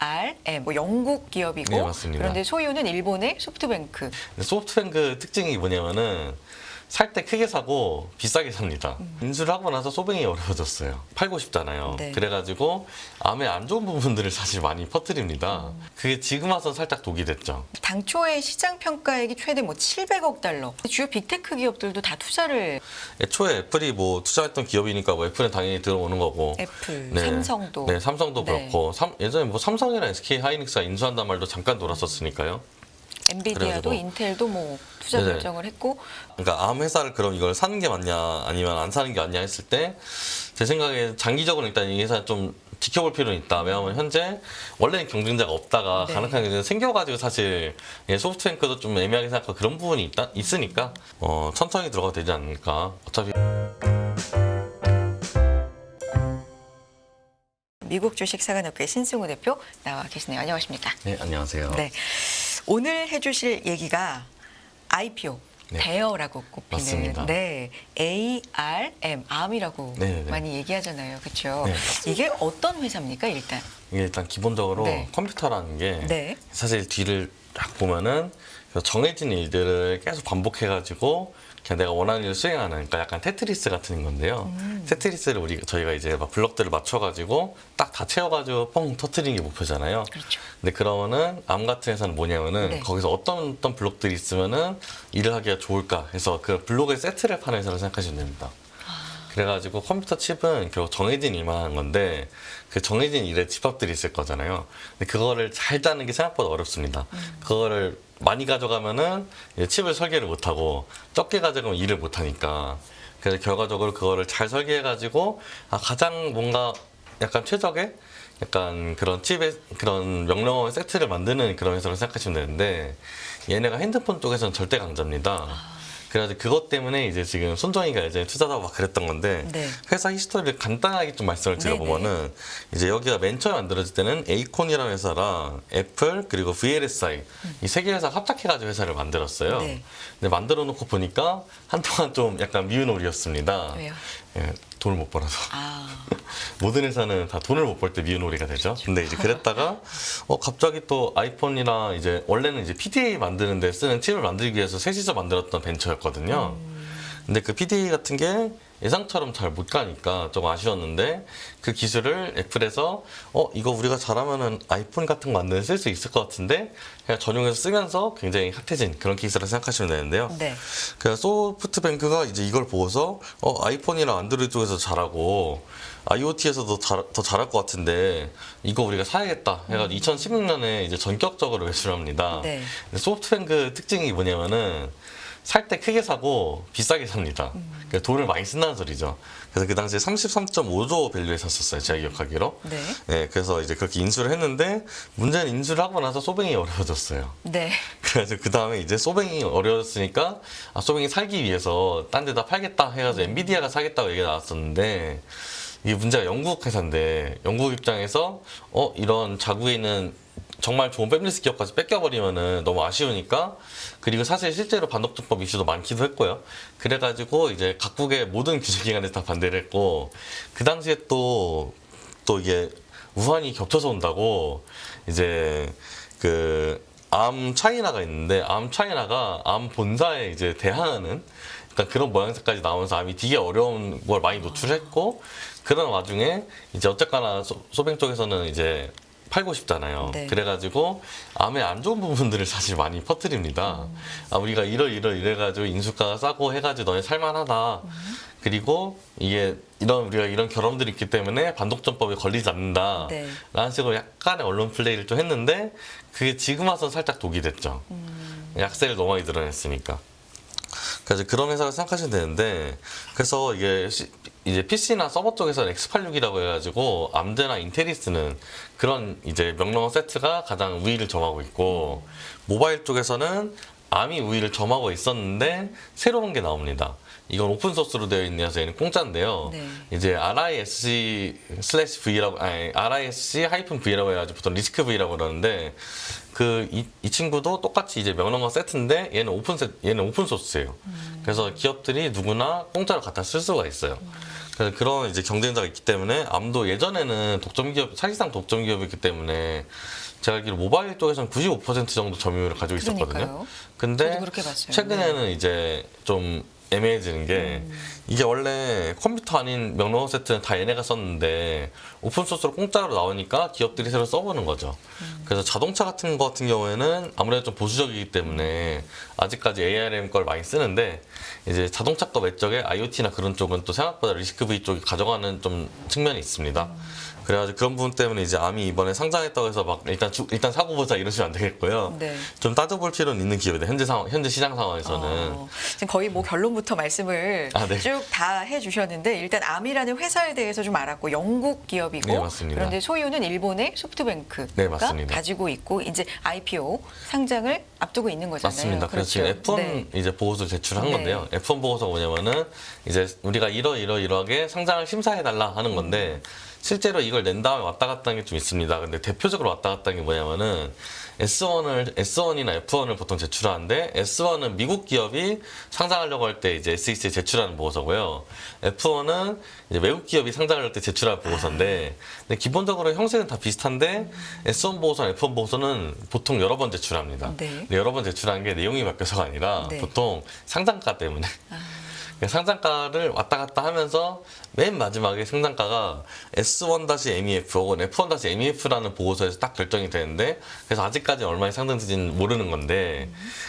ARM, 뭐 영국 기업이고 네, 맞습니다. 그런데 소유는 일본의 소프트뱅크. 소프트뱅크 특징이 뭐냐면은 살 때 크게 사고 비싸게 삽니다. 인수를 하고 나서 소뱅이 어려워졌어요. 팔고 싶잖아요. 네. 그래가지고 암의 안 좋은 부분들을 사실 많이 퍼뜨립니다. 그게 지금 와서 살짝 독이 됐죠. 당초에 시장 평가액이 최대 뭐 700억 달러. 주요 빅테크 기업들도 다 투자를 애초에 애플이 뭐 투자했던 기업이니까 뭐 애플은 당연히 들어오는 거고. 애플, 네. 삼성도. 네, 삼성도 네. 그렇고 예전에 뭐 삼성이랑 SK 하이닉스가 인수한단 말도 잠깐 돌았었으니까요. 엔비디아도 그래가지고. 인텔도 뭐 투자 네네. 결정을 했고 그러니까 암 회사를 그럼 이걸 사는 게 맞냐 아니면 안 사는 게 맞냐 했을 때 제 생각에 장기적으로 일단 이 회사 좀 지켜볼 필요는 있다. 왜냐하면 현재 원래는 경쟁자가 없다가 네. 간혹한 경쟁자 생겨가지고 사실 소프트뱅크도 좀 애매하게 생각하고 그런 부분이 있으니까 천천히 들어가도 되지 않을까. 어차피 미국 주식 사관업계 신승우 대표 나와 계시네요. 안녕하십니까? 네, 안녕하세요. 네. 오늘 해주실 얘기가 IPO. 네. 대어라고 꼽히는 맞습니다. 네 ARM 암이라고 네네네. 많이 얘기하잖아요, 그렇죠? 네. 이게 어떤 회사입니까, 일단? 이게 일단 기본적으로 네. 컴퓨터라는 게 네. 사실 뒤를 딱 보면은 정해진 일들을 계속 반복해가지고 그냥 내가 원하는 일을 수행하는 그러니까 약간 테트리스 같은 건데요. 테트리스를 저희가 이제 막 블럭들을 맞춰가지고 딱 다 채워가지고 뻥 터트리는 게 목표잖아요. 그렇죠. 근데 그러면은 암 같은 회사는 뭐냐면은 네. 거기서 어떤 블록들이 있으면은 일을 하기가 좋을까 해서 그 블록의 세트를 파는 회사로 생각하시면 됩니다. 그래가지고 컴퓨터 칩은 결국 정해진 일만 하는 건데 그 정해진 일에 집합들이 있을 거잖아요. 근데 그거를 잘 짜는 게 생각보다 어렵습니다. 그거를 많이 가져가면은 이제 칩을 설계를 못하고 적게 가져가면 일을 못하니까 그래서 결과적으로 그거를 잘 설계해가지고 가장 뭔가 약간 최적의 약간 그런 칩의 그런 명령어의 세트를 만드는 그런 회사로 생각하시면 되는데 얘네가 핸드폰 쪽에서는 절대 강자입니다. 그래가지고 그것 때문에 이제 지금 손정희가 예전에 투자하고 막 그랬던 건데 네. 회사 히스토리를 간단하게 좀 말씀을 드려보면은 이제 여기가 맨 처음에 만들어질 때는 에이콘이라는 회사랑 애플 그리고 VLSI 이 세 개 회사가 합작해가지고 회사를 만들었어요. 네. 근데 만들어 놓고 보니까 한동안 좀 약간 미운놀이였습니다. 왜요? 예, 돈을 못 벌어서. 아, 모든 회사는 다 돈을 못 벌 때 미운놀이가 되죠. 근데 이제 그랬다가 갑자기 또 아이폰이랑 이제 원래는 이제 PDA 만드는 데 쓰는 칩을 만들기 위해서 셋이서 만들었던 벤처였거든요. 근데 그 PDA 같은 게 예상처럼 잘 못 가니까 조금 아쉬웠는데 그 기술을 애플에서 이거 우리가 잘하면은 아이폰 같은 거 만드는 데 쓸 수 있을 것 같은데 그냥 전용해서 쓰면서 굉장히 핫해진 그런 케이스라 생각하시면 되는데요. 네. 그래서 소프트뱅크가 이제 이걸 보고서 아이폰이랑 안드로이드 쪽에서 잘하고 IoT에서도 더 잘할 것 같은데 이거 우리가 사야겠다 해가지고 2016년에 이제 전격적으로 매수를 합니다. 네. 근데 소프트뱅크 특징이 뭐냐면은 살 때 크게 사고 비싸게 삽니다. 그러니까 돈을 많이 쓴다는 소리죠. 그래서 그 당시에 33.5조 밸류에 샀었어요. 제가 기억하기로. 네. 네, 그래서 이제 그렇게 인수를 했는데 문제는 인수를 하고 나서 소뱅이 어려워졌어요. 네. 그래서 그 다음에 이제 소뱅이 어려웠으니까 소뱅이 살기 위해서 딴 데다 팔겠다 해가지고 엔비디아가 사겠다고 얘기가 나왔었는데 이게 문제가 영국 회사인데 영국 입장에서 이런 자국에 있는 정말 좋은 패밀리스 기업까지 뺏겨버리면은 너무 아쉬우니까 그리고 사실 실제로 반독점법 이슈도 많기도 했고요. 그래가지고 이제 각국의 모든 규제기관에서 다 반대를 했고 그 당시에 또 이게 우한이 겹쳐서 온다고 이제 암 차이나가 있는데 암 차이나가 암 본사에 이제 대항하는 그러니까 그런 모양새까지 나오면서 암이 되게 어려운 걸 많이 노출했고 그런 와중에 이제 어쨌거나 소뱅 쪽에서는 이제 팔고 싶잖아요. 네. 그래가지고 암의 안 좋은 부분들을 사실 많이 퍼뜨립니다. 우리가 이래가지고 인수가가 싸고 해가지고 너네 살만하다. 그리고 우리가 이런 결함들이 있기 때문에 반독점법에 걸리지 않는다. 네. 라는 식으로 약간의 언론 플레이를 좀 했는데 그게 지금 와서는 살짝 독이 됐죠. 약세를 너무 많이 드러냈으니까. 그래서 그런 회사를 생각하시면 되는데 그래서 이제 PC나 서버 쪽에서는 X86이라고 해가지고 암드나 인텔이 쓰는 그런 이제 명령어 세트가 가장 우위를 점하고 있고 모바일 쪽에서는 암이 우위를 점하고 있었는데 새로운 게 나옵니다. 이건 오픈 소스로 되어 있는 얘는 공짜인데요. 네. 이제 RISC-V라고 해가지고 보통 리스크 V라고 그러는데 이 친구도 똑같이 이제 명령어 세트인데 얘는 오픈 소스예요. 그래서 기업들이 누구나 공짜로 갖다 쓸 수가 있어요. 그래서 그런 이제 경쟁자가 있기 때문에 암도 예전에는 독점 기업, 사실상 독점 기업이기 때문에 제가 알기로 모바일 쪽에서는 95% 정도 점유율을 가지고 있었거든요. 그러니까요. 근데 저도 그렇게 봤어요. 최근에는 이제 좀 애매해지는 게 이게 원래 컴퓨터 아닌 명령어 세트는 다 얘네가 썼는데 오픈소스로 공짜로 나오니까 기업들이 새로 써보는 거죠. 그래서 자동차 같은 거 같은 경우에는 아무래도 좀 보수적이기 때문에 아직까지 ARM 걸 많이 쓰는데 이제 자동차급 외적에 IoT나 그런 쪽은 또 생각보다 리스크브이 쪽이 가져가는 좀 측면이 있습니다. 그래가지고 그런 부분 때문에 이제 암이 이번에 상장했다고 해서 막 일단 사고 보자 이러시면 안 되겠고요. 네. 좀 따져볼 필요는 있는 기업이다. 현재 시장 상황에서는. 지금 거의 뭐 결론부터 말씀을 네. 쭉 다 해주셨는데 일단 암이라는 회사에 대해서 좀 알았고 영국 기업이고 네, 맞습니다. 그런데 소유는 일본의 소프트뱅크가 네, 맞습니다. 가지고 있고 이제 IPO 상장을 앞두고 있는 거잖아요. 맞습니다. 그래서 지금 F1 네. 이제 보고서 제출한 네. 건데요. F1 보고서가 뭐냐면은 이제 우리가 이러이러하게 상장을 심사해달라 하는 건데 실제로 이걸 낸 다음에 왔다 갔다 하는 게 좀 있습니다. 근데 대표적으로 왔다 갔다 하는 게 뭐냐면은 S1이나 F1을 보통 제출하는데 S1은 미국 기업이 상장하려고 할 때 이제 SEC에 제출하는 보고서고요. F1은 이제 외국 기업이 상장할 때 제출하는 보고서인데 근데 기본적으로 형식은 다 비슷한데 S1 보고서나 F1 보고서는 보통 여러 번 제출합니다. 네. 근데 여러 번 제출하는 게 내용이 바뀌어서가 아니라 네. 보통 상장가 때문에 상장가를 왔다 갔다 하면서 맨 마지막에 상장가가 S1-MEF 혹은 F1-MEF라는 보고서에서 딱 결정이 되는데 그래서 아직까지 얼마에 상장되지는 모르는 건데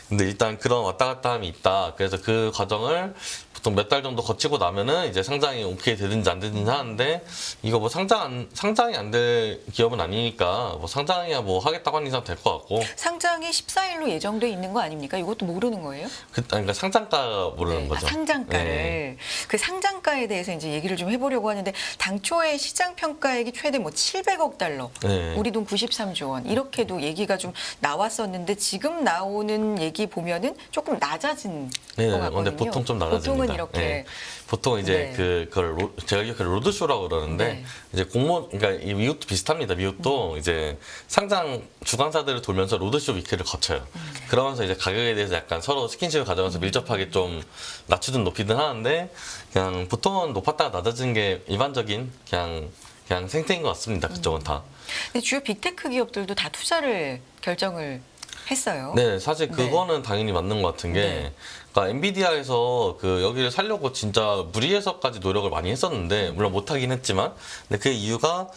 근데 일단 그런 왔다 갔다 함이 있다. 그래서 그 과정을 보통 몇 달 정도 거치고 나면은 이제 상장이 오케이 되든지 안 되든지 하는데 이거 뭐 상장이 안 될 기업은 아니니까 뭐 상장이야 뭐 하겠다고 하는 이상 될 것 같고 상장이 14일로 예정돼 있는 거 아닙니까? 이것도 모르는 거예요? 그러니까 상장가가 모르는 네. 거죠. 상장가를 네. 그 상장가에 대해서 이제 얘기를 좀 해보려고 하는데 당초에 시장 평가액이 최대 뭐 700억 달러, 네. 우리 돈 93조 원 이렇게도 얘기가 좀 나왔었는데 지금 나오는 얘기 보면은 조금 낮아진 네, 것 같거든요. 근데 보통 좀 낮아집니다. 보통은 이렇게 네. 보통 이제 네. 제가 기억해 로드쇼라고 그러는데 네. 이제 그러니까 이 미국도 비슷합니다. 미국도 이제 상장 주관사들을 돌면서 로드쇼 위크를 거쳐요. 그러면서 이제 가격에 대해서 약간 서로 스킨십을 가져가면서 밀접하게 좀 낮추든 높이든 하는데 그냥 보통은 높았다가 낮아지는 게 일반적인 그냥 생태인 것 같습니다. 그쪽은 다. 근데 주요 빅테크 기업들도 다 투자를 결정을 했어요. 네, 사실 네. 그거는 당연히 맞는 것 같은 게, 네. 그러니까 엔비디아에서 그 여기를 살려고 진짜 무리해서까지 노력을 많이 했었는데, 물론 못하긴 했지만, 근데 그 이유가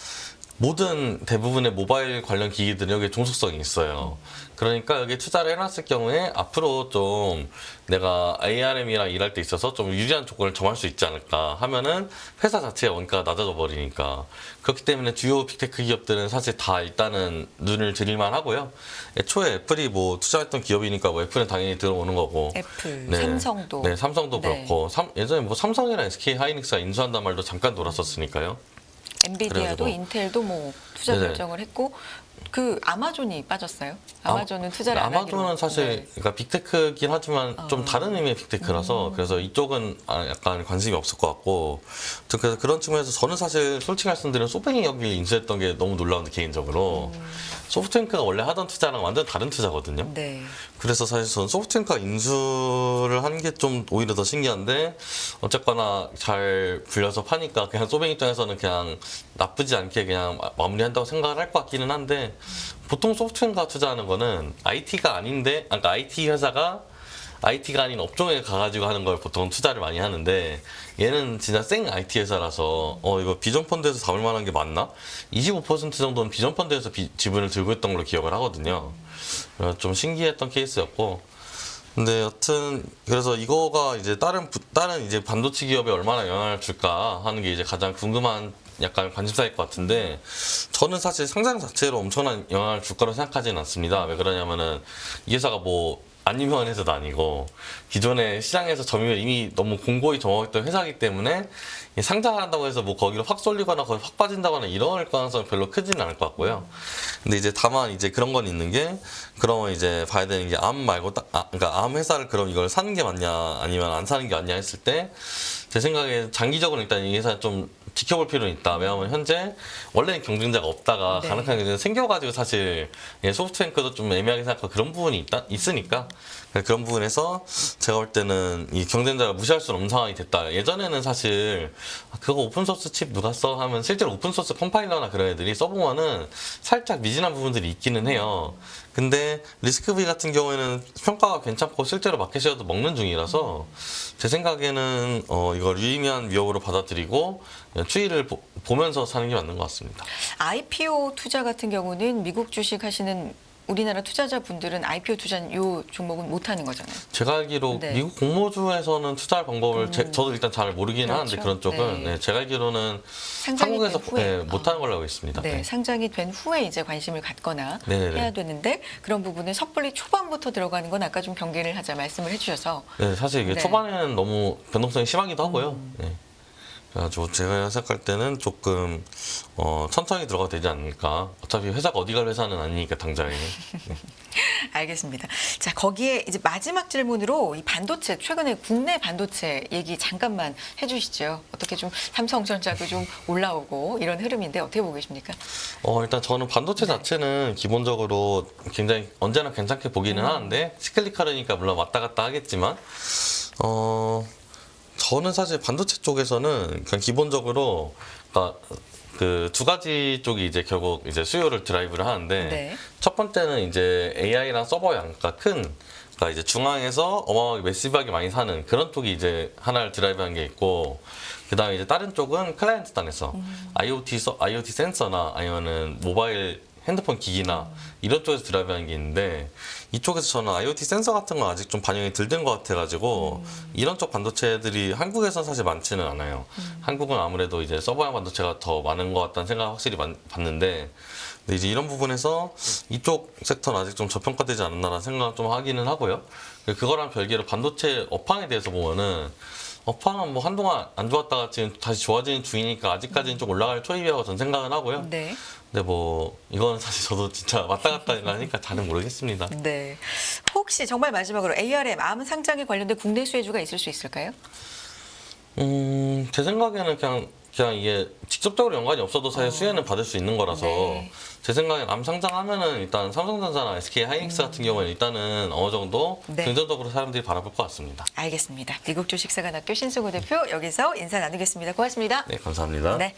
모든 대부분의 모바일 관련 기기들은 여기에 종속성이 있어요. 그러니까 여기 투자를 해놨을 경우에 앞으로 좀 내가 ARM이랑 일할 때 있어서 좀 유리한 조건을 정할 수 있지 않을까 하면은 회사 자체의 원가가 낮아져 버리니까. 그렇기 때문에 주요 빅테크 기업들은 사실 다 일단은 눈을 들일만 하고요. 애초에 애플이 뭐 투자했던 기업이니까 뭐 애플은 당연히 들어오는 거고. 애플, 네. 삼성도. 네, 삼성도 네. 그렇고. 예전에 뭐 삼성이랑 SK 하이닉스가 인수한다는 말도 잠깐 돌았었으니까요. 엔비디아도 그래가지고. 인텔도 뭐 투자 네네. 결정을 했고 그 아마존이 빠졌어요. 아마존은 투자를 안 하기로. 아마존은 사실 네. 그러니까 빅테크긴 하지만 좀 다른 의미의 빅테크라서 그래서 이쪽은 약간 관심이 없을 것 같고 그래서 그런 측면에서 저는 사실 솔직히 말씀드리면 소뱅이 여기 인수했던 게 너무 놀라운데 개인적으로 소프트뱅크가 원래 하던 투자랑 완전 다른 투자거든요. 네. 그래서 사실 저는 소프트뱅크가 인수를 한 게 좀 오히려 더 신기한데 어쨌거나 잘 불려서 파니까 그냥 소뱅 입장에서는 그냥 나쁘지 않게 그냥 마무리한다고 생각을 할 것 같기는 한데 보통 소프트웨어가 투자하는 거는 IT가 아닌데 그러니까 IT 회사가 IT가 아닌 업종에 가가지고 하는 걸 보통 투자를 많이 하는데 얘는 진짜 생 IT 회사라서 이거 비전 펀드에서 잡을 만한 게 맞나? 25% 정도는 비전 펀드에서 지분을 들고 있던 걸로 기억을 하거든요. 그래서 좀 신기했던 케이스였고 근데 여튼 그래서 이거가 이제 다른 이제 반도체 기업에 얼마나 영향을 줄까 하는 게 이제 가장 궁금한 약간 관심사일 것 같은데 저는 사실 상장 자체로 엄청난 영향을 줄 거라고 생각하지는 않습니다. 왜 그러냐면은 이 회사가 뭐 안 유명한 회사도 아니고 기존의 시장에서 점유율 이미 너무 공고히 정확했던 회사이기 때문에 상장을 한다고 해서 뭐 거기로 확 쏠리거나 거기 확 빠진다거나 이럴 가능성은 별로 크지는 않을 것 같고요. 근데 이제 다만 이제 그런 건 있는 게 그러면 이제 봐야 되는 게 암 말고 그러니까 암 회사를 그럼 이걸 사는 게 맞냐 아니면 안 사는 게 맞냐 했을 때 제 생각에 장기적으로 일단 이 회사 좀 지켜볼 필요는 있다. 왜냐하면 현재 원래는 경쟁자가 없다가 네. 간혹한 경쟁자 생겨가지고 사실 예, 소프트뱅크도 좀 애매하게 생각하고 그런 부분이 있으니까 그런 부분에서 제가 볼 때는 이 경쟁자가 무시할 수 없는 상황이 됐다. 예전에는 사실 그거 오픈소스 칩 누가 써 하면 실제로 오픈소스 컴파일러나 그런 애들이 써보면은 살짝 미진한 부분들이 있기는 해요. 근데 리스크비 같은 경우에는 평가가 괜찮고 실제로 마켓시어도 먹는 중이라서 제 생각에는 이걸 유의미한 위협으로 받아들이고 추이를 보면서 사는 게 맞는 것 같습니다. IPO 투자 같은 경우는 미국 주식 하시는 우리나라 투자자분들은 IPO 투자는 요 종목은 못 하는 거잖아요. 제가 알기로 네. 미국 공모주에서는 투자할 방법을 저도 일단 잘 모르긴 그렇죠. 하는데 그런 쪽은 네. 네, 제가 알기로는 상장이 한국에서 된 후에. 못하는 걸로 알고 있습니다. 네, 네. 상장이 된 후에 이제 관심을 갖거나 네네네. 해야 되는데 그런 부분은 섣불리 초반부터 들어가는 건 아까 좀 경계를 하자 말씀을 해주셔서 네, 사실 이게 네. 초반에는 너무 변동성이 심하기도 하고요. 네. 그래가지고 제가 생각할 때는 조금 천천히 들어가도 되지 않을까. 어차피 회사가 어디 갈 회사는 아니니까 당장에. 네. 알겠습니다. 자, 거기에 이제 마지막 질문으로 이 반도체, 최근에 국내 반도체 얘기 잠깐만 해주시죠. 어떻게 좀 삼성전자도 좀 올라오고 이런 흐름인데 어떻게 보고 계십니까? 일단 저는 반도체 자체는 기본적으로 굉장히 언제나 괜찮게 보기는 하는데 시클리컬이니까 물론 왔다 갔다 하겠지만 저는 사실 반도체 쪽에서는 그냥 기본적으로 그러니까 그 두 가지 쪽이 이제 결국 이제 수요를 드라이브를 하는데 네. 첫 번째는 이제 AI랑 서버 양가 그러니까 이제 중앙에서 어마어마하게 매시브하게 많이 사는 그런 쪽이 이제 하나를 드라이브한 게 있고 그다음에 이제 다른 쪽은 클라이언트 단에서 IoT 센서나 아니면은 모바일 핸드폰 기기나 이런 쪽에서 드라이브하는 게 있는데 이쪽에서 저는 IoT 센서 같은 건 아직 좀 반영이 덜 된 것 같아가지고 이런 쪽 반도체들이 한국에서는 사실 많지는 않아요. 한국은 아무래도 이제 서버형 반도체가 더 많은 것 같다는 생각 확실히 봤는데 근데 이제 이런 부분에서 이쪽 섹터는 아직 좀 저평가되지 않았나라는 생각을 좀 하기는 하고요. 그거랑 별개로 반도체 업황에 대해서 보면은 업황은 뭐 한동안 안 좋았다가 지금 다시 좋아지는 중이니까 아직까지는 좀 올라갈 초입이라고 저는 생각은 하고요. 네. 근데 뭐 이건 사실 저도 진짜 왔다 갔다 하니까 잘은 모르겠습니다. 네. 혹시 정말 마지막으로 ARM 암 상장에 관련된 국내 수혜주가 있을 수 있을까요? 제 생각에는 그냥 이게 직접적으로 연관이 없어도 사실 수혜는 받을 수 있는 거라서 네. 제 생각엔 암 상장하면은 일단 삼성전자나 SK 하이닉스 같은 경우에는 일단은 어느 정도 네. 긍정적으로 사람들이 바라볼 것 같습니다. 알겠습니다. 미국 주식사관학교 신승우 대표 여기서 인사 나누겠습니다. 고맙습니다. 네, 감사합니다. 네.